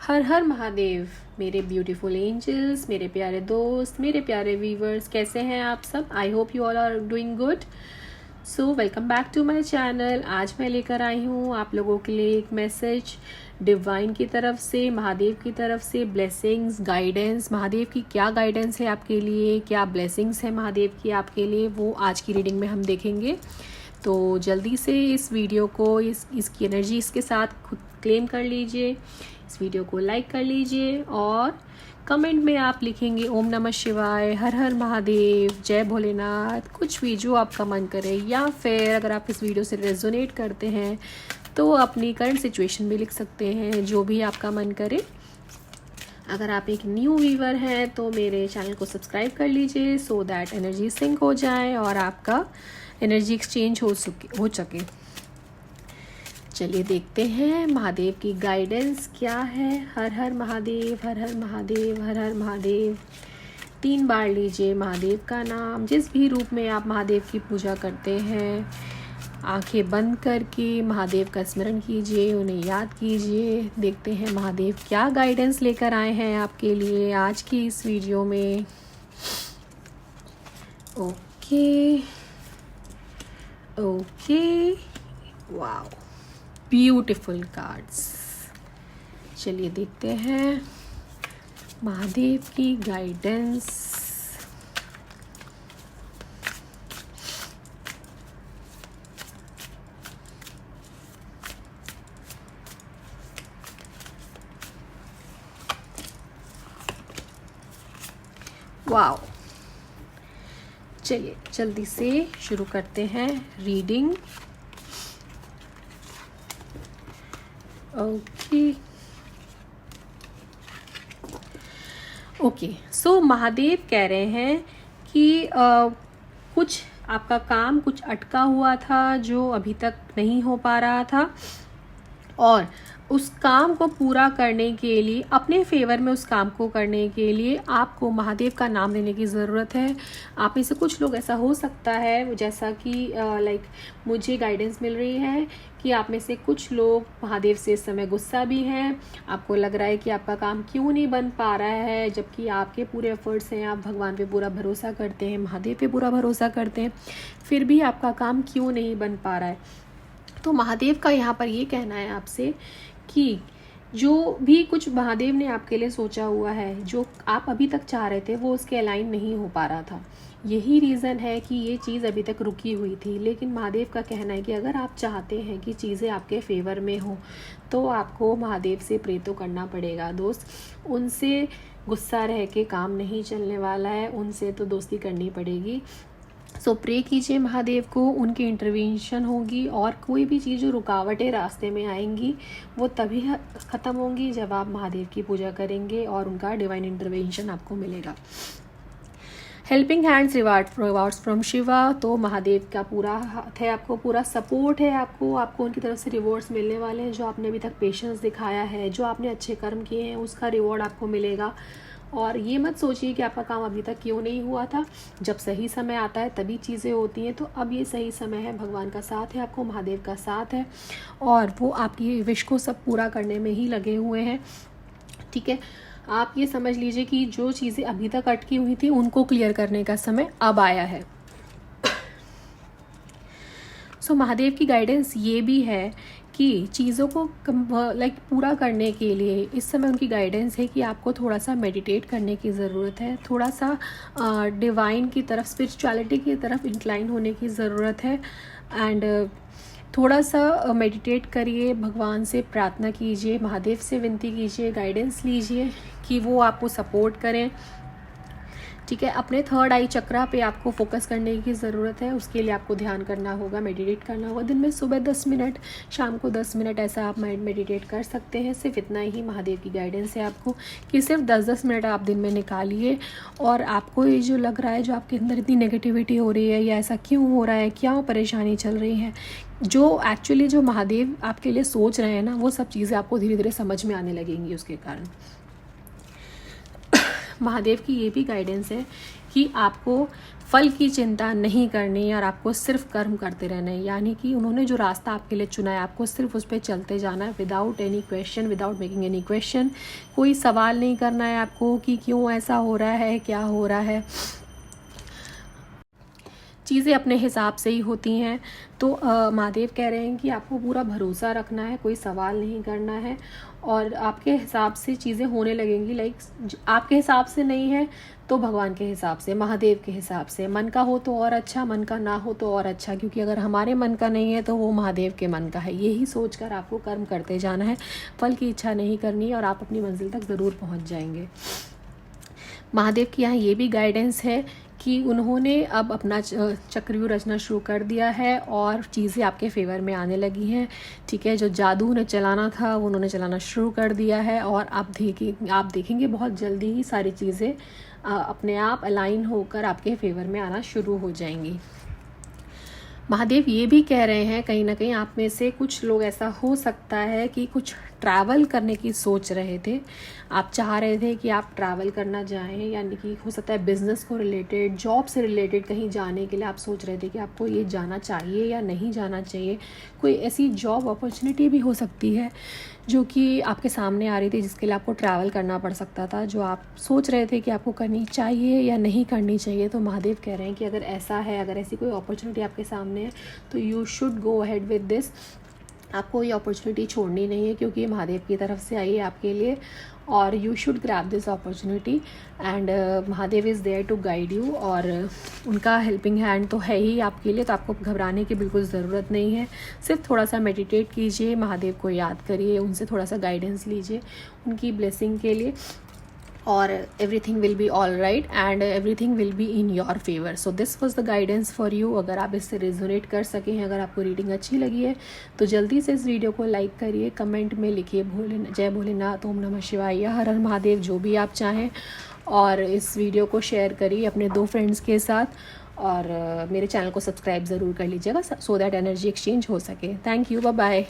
हर हर महादेव। मेरे beautiful angels, मेरे प्यारे दोस्त, मेरे प्यारे व्यूवर्स, कैसे हैं आप सब? I hope you all are doing good. So welcome back to my channel. आज मैं लेकर आई हूँ आप लोगों के लिए एक मैसेज डिवाइन की तरफ से, महादेव की तरफ से, ब्लेसिंग्स, गाइडेंस। महादेव की क्या गाइडेंस है आपके लिए, क्या ब्लेसिंग्स है महादेव की आपके लिए, वो आज की रीडिंग में हम देखेंगे। तो जल्दी से इस वीडियो को इसकी एनर्जी इसके साथ खुद क्लेम कर लीजिए। इस वीडियो को लाइक कर लीजिए और कमेंट में आप लिखेंगे ओम नमः शिवाय, हर हर महादेव, जय भोलेनाथ, कुछ भी जो आपका मन करे। या फिर अगर आप इस वीडियो से रेजोनेट करते हैं तो अपनी करंट सिचुएशन भी लिख सकते हैं, जो भी आपका मन करे। अगर आप एक न्यू व्यूवर हैं तो मेरे चैनल को सब्सक्राइब कर लीजिए सो दैट एनर्जी सिंक हो जाए और आपका एनर्जी एक्सचेंज हो सके। चलिए देखते हैं महादेव की गाइडेंस क्या है। हर हर महादेव, हर हर महादेव, हर हर महादेव। 3 बार लीजिए महादेव का नाम। जिस भी रूप में आप महादेव की पूजा करते हैं, आंखें बंद करके महादेव का स्मरण कीजिए, उन्हें याद कीजिए। देखते हैं महादेव क्या गाइडेंस लेकर आए हैं आपके लिए आज की इस वीडियो में। Okay, wow, beautiful cards. चलिए देखते हैं महादेव की गाइडेंस। वाओ, चलिए जल्दी से शुरू करते हैं रीडिंग। ओके, सो महादेव कह रहे हैं कि कुछ आपका काम कुछ अटका हुआ था जो अभी तक नहीं हो पा रहा था, और उस काम को पूरा करने के लिए, अपने फेवर में उस काम को करने के लिए आपको महादेव का नाम लेने की ज़रूरत है। आप में से कुछ लोग, ऐसा हो सकता है जैसा कि मुझे गाइडेंस मिल रही है कि आप में से कुछ लोग महादेव से इस समय गुस्सा भी हैं। आपको लग रहा है कि आपका काम क्यों नहीं बन पा रहा है, जबकि आपके पूरे एफर्ट्स हैं, आप भगवान पे पूरा भरोसा करते हैं, महादेव पे पूरा भरोसा करते हैं, फिर भी आपका काम क्यों नहीं बन पा रहा है। तो महादेव का यहाँ पर ये कहना है आपसे कि जो भी कुछ महादेव ने आपके लिए सोचा हुआ है, जो आप अभी तक चाह रहे थे, वो उसके अलाइन नहीं हो पा रहा था। यही रीज़न है कि ये चीज़ अभी तक रुकी हुई थी। लेकिन महादेव का कहना है कि अगर आप चाहते हैं कि चीज़ें आपके फेवर में हो तो आपको महादेव से प्रे तो करना पड़ेगा दोस्त। उनसे गुस्सा रह के काम नहीं चलने वाला है, उनसे तो दोस्ती करनी पड़ेगी। सो प्रे कीजिए महादेव को, उनकी इंटरवेंशन होगी और कोई भी चीज़ जो रुकावटें रास्ते में आएंगी वो तभी ख़त्म होंगी जब आप महादेव की पूजा करेंगे और उनका डिवाइन इंटरवेंशन आपको मिलेगा। Helping hands, rewards from Shiva. तो महादेव का पूरा हाथ है, आपको पूरा सपोर्ट है, आपको उनकी तरफ से रिवॉर्ड्स मिलने वाले हैं। जो आपने अभी तक पेशेंस दिखाया है, जो आपने अच्छे कर्म किए हैं, उसका रिवॉर्ड आपको मिलेगा। और ये मत सोचिए कि आपका काम अभी तक क्यों नहीं हुआ था। जब सही समय आता है तभी चीज़ें होती हैं। तो अब ये सही समय है, भगवान का साथ है, आपको महादेव का साथ है और वो आपकी विश को सब पूरा करने में ही लगे हुए हैं। ठीक है, आप ये समझ लीजिए कि जो चीज़ें अभी तक अटकी हुई थी उनको क्लियर करने का समय अब आया है। सो महादेव की गाइडेंस ये भी है कि चीज़ों को पूरा करने के लिए इस समय उनकी गाइडेंस है कि आपको थोड़ा सा मेडिटेट करने की ज़रूरत है, थोड़ा सा डिवाइन की तरफ, स्पिरिचुअलिटी की तरफ इंक्लाइन होने की ज़रूरत है। एंड थोड़ा सा मेडिटेट करिए, भगवान से प्रार्थना कीजिए, महादेव से विनती कीजिए, गाइडेंस लीजिए कि वो आपको सपोर्ट करें। ठीक है, अपने 3rd आई चक्रा पे आपको फोकस करने की ज़रूरत है। उसके लिए आपको ध्यान करना होगा, मेडिटेट करना होगा। दिन में सुबह 10 मिनट, शाम को 10 मिनट ऐसा आप मेडिटेट कर सकते हैं। सिर्फ इतना ही महादेव की गाइडेंस है आपको कि सिर्फ 10-10 मिनट आप दिन में निकालिए। और आपको ये जो लग रहा है, जो आपके अंदर इतनी नेगेटिविटी हो रही है या ऐसा क्यों हो रहा है, क्या परेशानी चल रही है, जो एक्चुअली जो महादेव आपके लिए सोच रहे हैं ना, वो सब चीज़ें आपको धीरे धीरे समझ में आने लगेंगी उसके कारण। महादेव की ये भी गाइडेंस है कि आपको फल की चिंता नहीं करनी है और आपको सिर्फ कर्म करते रहना है। यानी कि उन्होंने जो रास्ता आपके लिए चुना है आपको सिर्फ उस पर चलते जाना है, without any question, without making any question. कोई सवाल नहीं करना है आपको कि क्यों ऐसा हो रहा है, क्या हो रहा है। चीज़ें अपने हिसाब से ही होती हैं। तो महादेव कह रहे हैं कि आपको पूरा भरोसा रखना है, कोई सवाल नहीं करना है और आपके हिसाब से चीज़ें होने लगेंगी। लाइक आपके हिसाब से नहीं है तो भगवान के हिसाब से, महादेव के हिसाब से। मन का हो तो और अच्छा, मन का ना हो तो और अच्छा, क्योंकि अगर हमारे मन का नहीं है तो वो महादेव के मन का है। यही सोचकर आपको कर्म करते जाना है, फल की इच्छा नहीं करनी है और आप अपनी मंजिल तक ज़रूर पहुँच जाएंगे। महादेव की यहाँ ये भी गाइडेंस है कि उन्होंने अब अपना चक्रव्यूह रचना शुरू कर दिया है और चीज़ें आपके फेवर में आने लगी हैं। ठीक है, जो जादू उन्हें चलाना था वो उन्होंने चलाना शुरू कर दिया है और आप देखेंगे बहुत जल्दी ही सारी चीज़ें अपने आप अलाइन होकर आपके फेवर में आना शुरू हो जाएंगी। महादेव ये भी कह रहे हैं कहीं ना कहीं आप में से कुछ लोग ऐसा हो सकता है कि कुछ ट्रैवल करने की सोच रहे थे, आप चाह रहे थे कि आप ट्रैवल करना चाहें, यानी कि हो सकता है बिज़नेस को रिलेटेड, जॉब से रिलेटेड कहीं जाने के लिए आप सोच रहे थे कि आपको ये जाना चाहिए या नहीं जाना चाहिए। कोई ऐसी जॉब अपॉर्चुनिटी भी हो सकती है जो कि आपके सामने आ रही थी, जिसके लिए आपको ट्रैवल करना पड़ सकता था, जो आप सोच रहे थे कि आपको करनी चाहिए या नहीं करनी चाहिए। तो महादेव कह रहे हैं कि अगर ऐसा है, अगर ऐसी कोई अपॉर्चुनिटी आपके सामने है तो you should go ahead with this. आपको ये अपॉर्चुनिटी छोड़नी नहीं है क्योंकि ये महादेव की तरफ से आई है आपके लिए और you should grab this opportunity and Mahadev is there to guide you. और उनका हेल्पिंग हैंड तो है ही आपके लिए, तो आपको घबराने की बिल्कुल ज़रूरत नहीं है। सिर्फ थोड़ा सा मेडिटेट कीजिए, महादेव को याद करिए, उनसे थोड़ा सा गाइडेंस लीजिए उनकी ब्लेसिंग के लिए और everything will be all right and everything will be in your favor. So this was the guidance for you. अगर आप इससे रेजोनेट कर सके हैं, अगर आपको रीडिंग अच्छी लगी है तो जल्दी से इस वीडियो को लाइक करिए, कमेंट में लिखिए जय भोलेनाथ, ओम नमः शिवाय, हर हर महादेव, जो भी आप चाहें। और इस वीडियो को शेयर करिए अपने 2 फ्रेंड्स के साथ और मेरे चैनल को सब्सक्राइब ज़रूर कर लीजिएगा सो दैट एनर्जी एक्सचेंज हो सके। Thank you, bye bye.